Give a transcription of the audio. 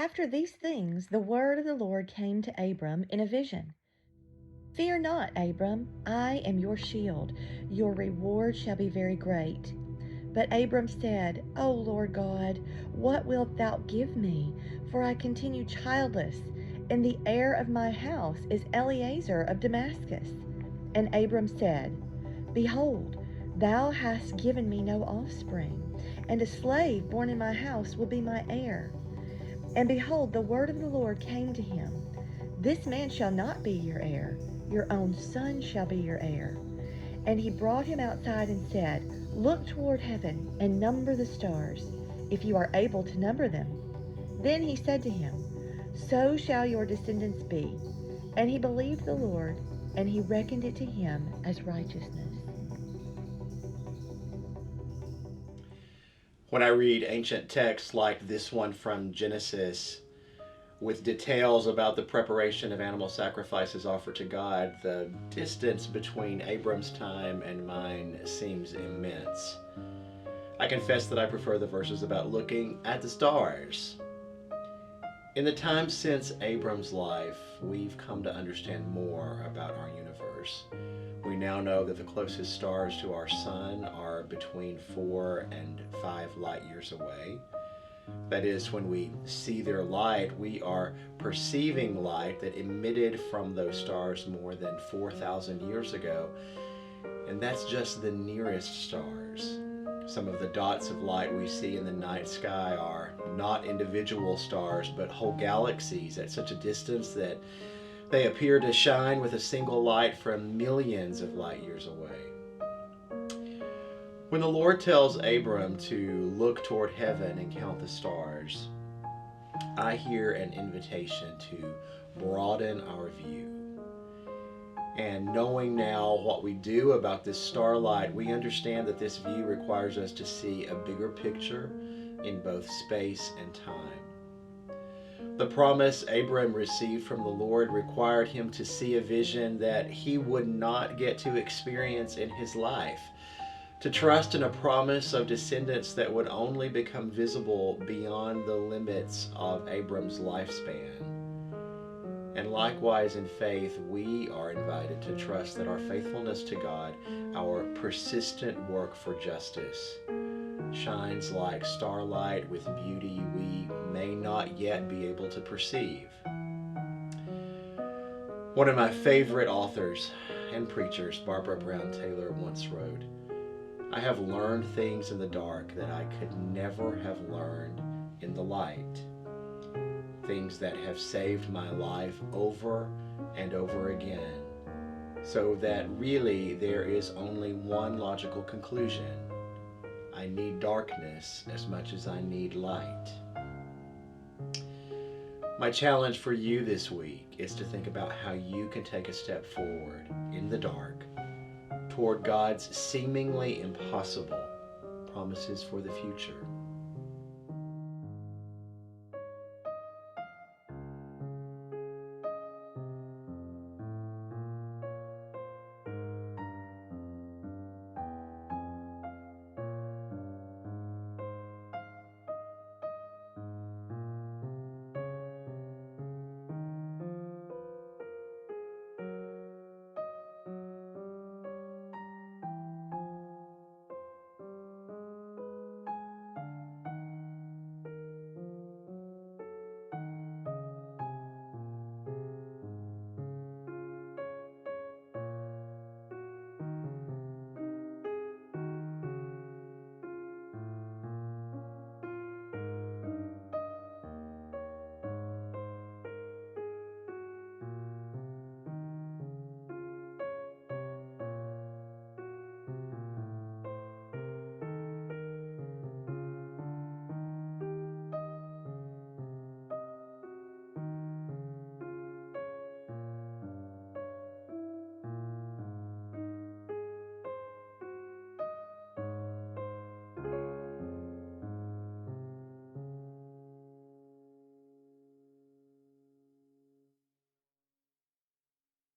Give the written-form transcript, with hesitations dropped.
After these things, the word of the Lord came to Abram in a vision. Fear not, Abram, I am your shield. Your reward shall be very great. But Abram said, O Lord God, what wilt thou give me? For I continue childless, and the heir of my house is Eliezer of Damascus. And Abram said, Behold, thou hast given me no offspring, and a slave born in my house will be my heir. And behold, the word of the Lord came to him, This man shall not be your heir, your own son shall be your heir. And he brought him outside and said, Look toward heaven and number the stars, if you are able to number them. Then he said to him, So shall your descendants be. And he believed the Lord, and he reckoned it to him as righteousness. When I read ancient texts like this one from Genesis, with details about the preparation of animal sacrifices offered to God, the distance between Abram's time and mine seems immense. I confess that I prefer the verses about looking at the stars. In the time since Abram's life, we've come to understand more about our universe. We now know that the closest stars to our sun are between 4 and 5 light years away. That is, when we see their light, we are perceiving light that emitted from those stars more than 4,000 years ago. And that's just the nearest stars. Some of the dots of light we see in the night sky are not individual stars, but whole galaxies at such a distance that they appear to shine with a single light from millions of light years away. When the Lord tells Abram to look toward heaven and count the stars, I hear an invitation to broaden our view. And knowing now what we do about this starlight, we understand that this view requires us to see a bigger picture in both space and time. The promise Abram received from the Lord required him to see a vision that he would not get to experience in his life, to trust in a promise of descendants that would only become visible beyond the limits of Abram's lifespan. And likewise in faith, we are invited to trust that our faithfulness to God, our persistent work for justice, shines like starlight with beauty we may not yet be able to perceive. One of my favorite authors and preachers, Barbara Brown Taylor, once wrote, I have learned things in the dark that I could never have learned in the light. Things that have saved my life over and over again, so that really there is only one logical conclusion. I need darkness as much as I need light. My challenge for you this week is to think about how you can take a step forward in the dark toward God's seemingly impossible promises for the future.